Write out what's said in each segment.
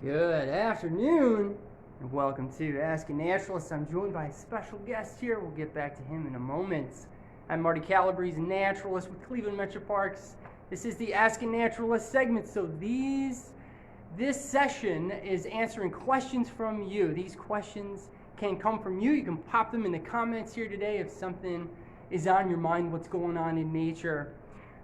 Good afternoon, and welcome to Ask a Naturalist. I'm joined by a special guest here. We'll get back to him in a moment. I'm Marty, Calabrese, Naturalist with Cleveland Metroparks. This is the Ask a Naturalist segment. So this session is answering questions from you. These questions can come from you. You can pop them in the comments here today if something is on your mind, what's going on in nature.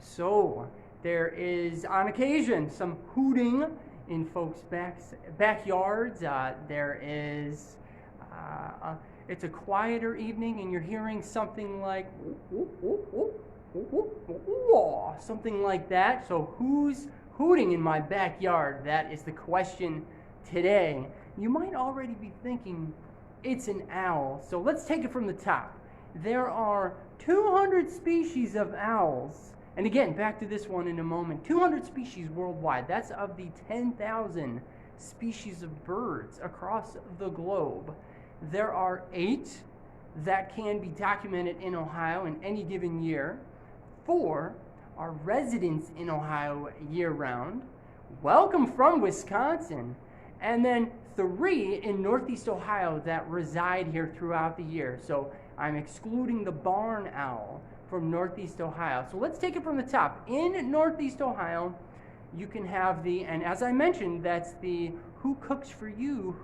So there is, on occasion, some hooting in folks' backyards. It's a quieter evening and you're hearing something like something like that. So who's hooting in my backyard? That is the question today. You might already be thinking it's an owl. So let's take it from the top. There are 200 species of owls. And again, back to this one in a moment. 200 species worldwide. That's of the 10,000 species of birds across the globe. There are 8 that can be documented in Ohio in any given year. 4 are residents in Ohio year-round. Welcome from Wisconsin. And then 3 in Northeast Ohio that reside here throughout the year. So I'm excluding the barn owl from Northeast Ohio. So let's take it from the top. In Northeast Ohio, you can have and as I mentioned, that's the who cooks for you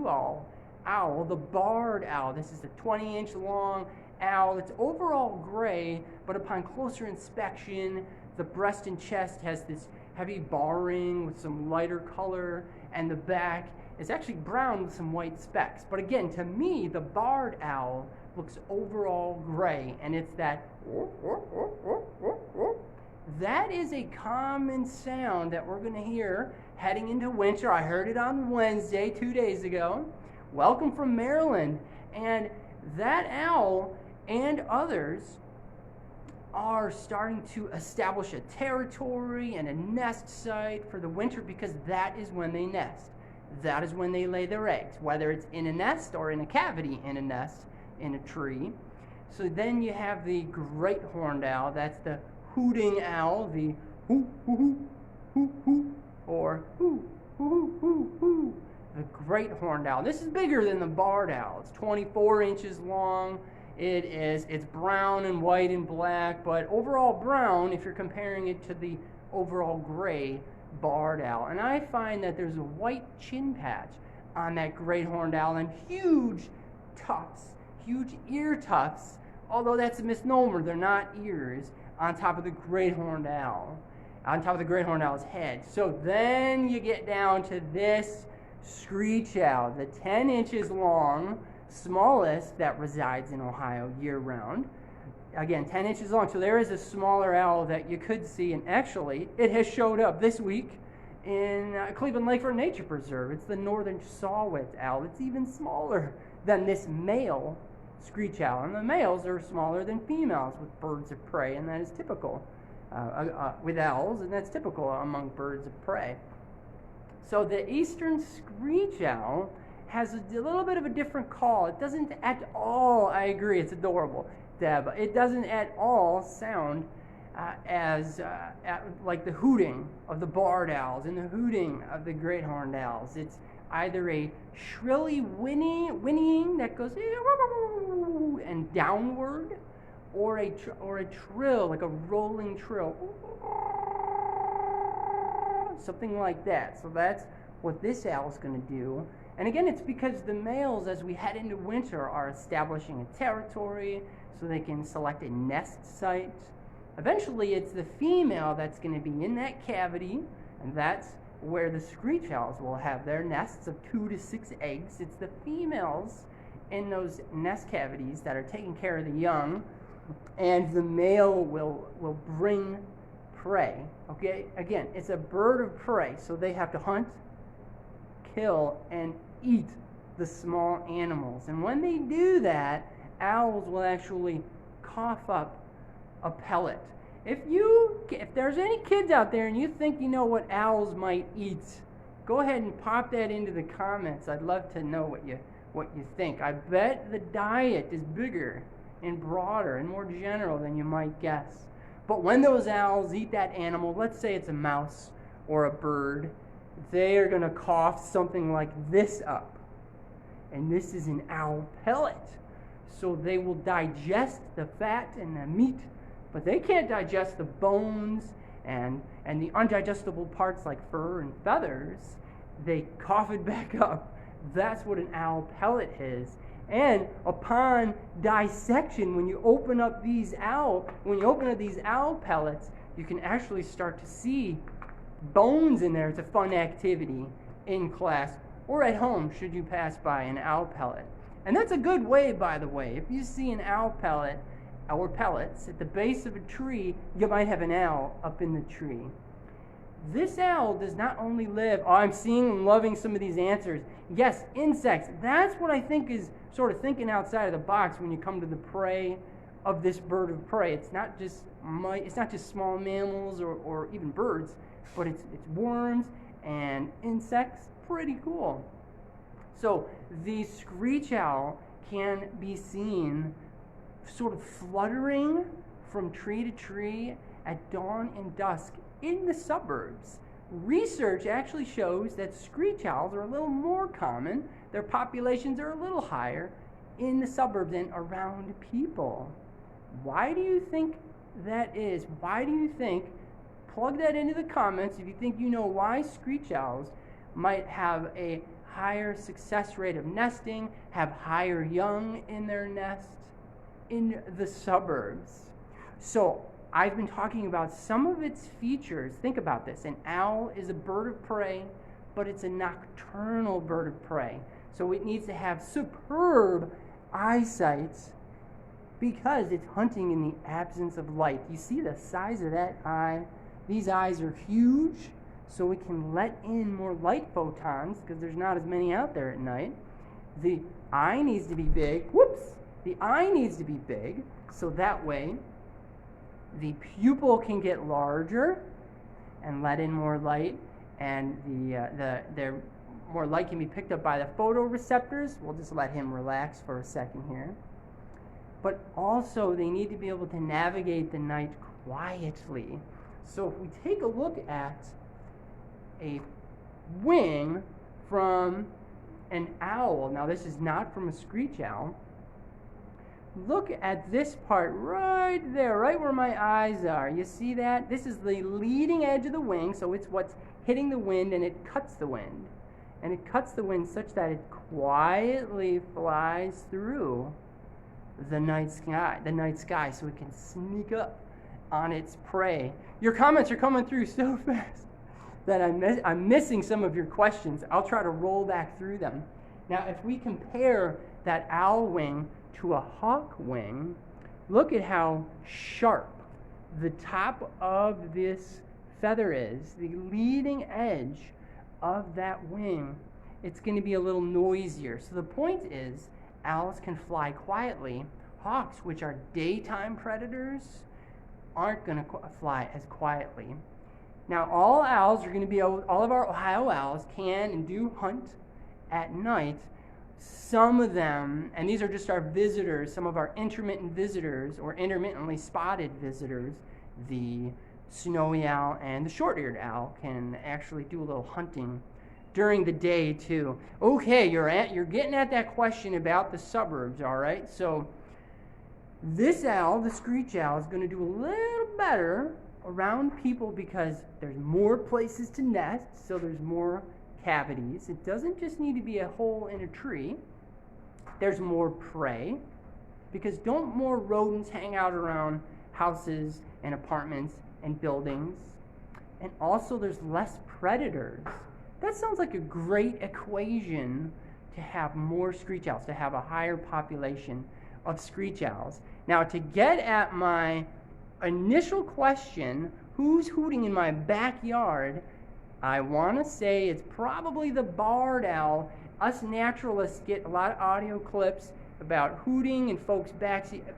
all owl, the barred owl. This is a 20-inch long owl. It's overall gray, but upon closer inspection, the breast and chest has this heavy barring with some lighter color, and the back is actually brown with some white specks. But again, to me, the barred owl looks overall gray, and it's that is a common sound that we're going to hear heading into winter. I heard it on Wednesday 2 days ago. Welcome from Maryland. And that owl and others are starting to establish a territory and a nest site for the winter, because that is when they nest. That is when they lay their eggs, whether it's in a nest or in a cavity in a nest in a tree. So then you have the great horned owl. That's the hooting owl, the hoo hoo hoo hoo hoo, or hoo hoo hoo hoo. The great horned owl. This is bigger than the barred owl. It's 24 inches long. It's brown and white and black, but overall brown if you're comparing it to the overall gray barred owl. And I find that there's a white chin patch on that great horned owl and huge tufts, huge ear tufts, although that's a misnomer. They're not ears on top of the great horned owl, on top of the great horned owl's head. So then you get down to this screech owl, the 10 inches long, smallest that resides in Ohio year-round. Again, 10 inches long. So there is a smaller owl that you could see, and actually it has showed up this week in Cleveland Lakeford Nature Preserve. It's the northern saw-whet owl. It's even smaller than this male screech owl, and the males are smaller than females with birds of prey, and that is typical with owls, and that's typical among birds of prey. So the eastern screech owl has a little bit of a different call. It doesn't at all, I agree, it's adorable, Deb, it doesn't at all sound like the hooting of the barred owls and the hooting of the great horned owls. It's either a shrilly whinnying that goes and downward, or a trill, like a rolling trill, something like that. So that's what this owl is going to do. And again, it's because the males, as we head into winter, are establishing a territory so they can select a nest site. Eventually, it's the female that's going to be in that cavity, and that's where the screech owls will have their nests of 2 to 6 eggs. It's the females in those nest cavities that are taking care of the young, and the male will bring prey. Okay, again, it's a bird of prey, so they have to hunt, kill, and eat the small animals. And when they do that, owls will actually cough up a pellet. If there's any kids out there and you think you know what owls might eat, go ahead and pop that into the comments. I'd love to know what you think. I bet the diet is bigger and broader and more general than you might guess. But when those owls eat that animal, let's say it's a mouse or a bird, they are going to cough something like this up. And this is an owl pellet. So they will digest the fat and the meat, but they can't digest the bones and the undigestible parts like fur and feathers. They cough it back up. That's what an owl pellet is. And upon dissection, when you open up these owl pellets, you can actually start to see bones in there. It's a fun activity in class or at home should you pass by an owl pellet. And that's a good way, by the way. If you see an owl pellet or pellets at the base of a tree, you might have an owl up in the tree. This owl does not only live, I'm seeing and loving some of these answers. Yes, insects. That's what I think is sort of thinking outside of the box when you come to the prey of this bird of prey. It's not just small mammals or even birds, but it's worms and insects. Pretty cool. So the screech owl can be seen sort of fluttering from tree to tree at dawn and dusk in the suburbs. Research actually shows that screech owls are a little more common. Their populations are a little higher in the suburbs and around people. Why do you think that is? Why do you think? Plug that into the comments if you think you know why screech owls might have a higher success rate of nesting, have higher young in their nest in the suburbs. So I've been talking about some of its features. Think about this. An owl is a bird of prey, but it's a nocturnal bird of prey. So it needs to have superb eyesight because it's hunting in the absence of light. You see the size of that eye? These eyes are huge, so it can let in more light photons because there's not as many out there at night. The eye needs to be big. The eye needs to be big, so that way the pupil can get larger and let in more light, and the more light can be picked up by the photoreceptors. We'll just let him relax for a second here. But also they need to be able to navigate the night quietly. So if we take a look at a wing from an owl, now this is not from a screech owl, look at this part right there, right where my eyes are. You see that? This is the leading edge of the wing, so it's what's hitting the wind, and it cuts the wind. And it cuts the wind such that it quietly flies through the night sky, so it can sneak up on its prey. Your comments are coming through so fast that I'm missing some of your questions. I'll try to roll back through them. Now, if we compare that owl wing to a hawk wing, look at how sharp the top of this feather is, the leading edge of that wing. It's going to be a little noisier. So the point is, owls can fly quietly. Hawks, which are daytime predators, aren't going to fly as quietly. Now, all owls are going to be able, all of our Ohio owls can and do hunt at night. Some of them, and these are just our visitors, some of our intermittent visitors or intermittently spotted visitors, the snowy owl and the short-eared owl can actually do a little hunting during the day too. Okay, you're getting at that question about the suburbs, all right? So this owl, the screech owl, is going to do a little better around people because there's more places to nest, so there's more cavities. It doesn't just need to be a hole in a tree. There's more prey because don't more rodents hang out around houses and apartments and buildings? And also there's less predators. That sounds like a great equation to have more screech owls, to have a higher population of screech owls. Now, to get at my initial question, who's hooting in my backyard, I want to say it's probably the barred owl. Us naturalists get a lot of audio clips about hooting in folks'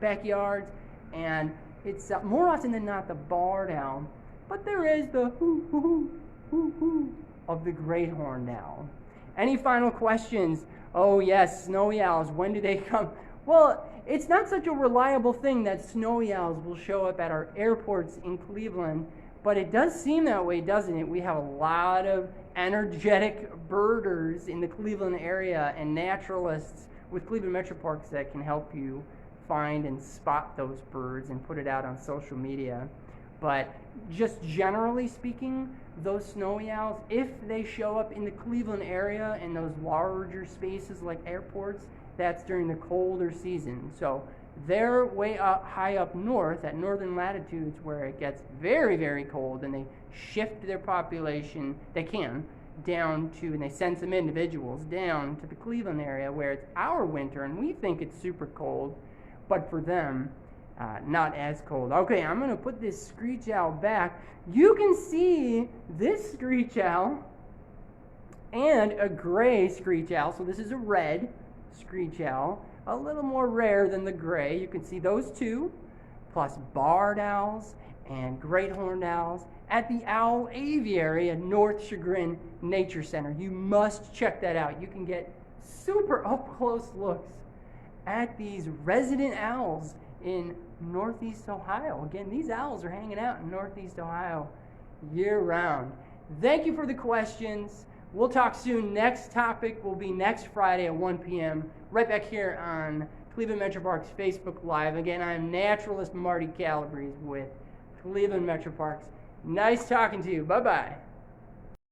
backyards, and it's more often than not the barred owl. But there is the hoo, hoo, hoo, hoo, hoo of the great horned owl. Any final questions? Oh yes, snowy owls, when do they come? Well, it's not such a reliable thing that snowy owls will show up at our airports in Cleveland, but it does seem that way, doesn't it? We have a lot of energetic birders in the Cleveland area and naturalists with Cleveland Metroparks that can help you find and spot those birds and put it out on social media. But just generally speaking, those snowy owls, if they show up in the Cleveland area in those larger spaces like airports, that's during the colder season. So they're way up, high up north at northern latitudes where it gets very, very cold, and they shift their population, they can, down to, and they send some individuals down to the Cleveland area where it's our winter, and we think it's super cold, but for them, not as cold. Okay, I'm going to put this screech owl back. You can see this screech owl and a gray screech owl. So this is a red screech owl, a little more rare than the gray. You can see those two, plus barred owls and great horned owls at the Owl Aviary at North Chagrin Nature Center. You must check that out. You can get super up-close looks at these resident owls in Northeast Ohio. Again, these owls are hanging out in Northeast Ohio year-round. Thank you for the questions. We'll talk soon. Next topic will be next Friday at 1 p.m. right back here on Cleveland Metroparks Facebook Live. Again, I'm naturalist Marty Calabrese with Cleveland Metroparks. Nice talking to you. Bye-bye.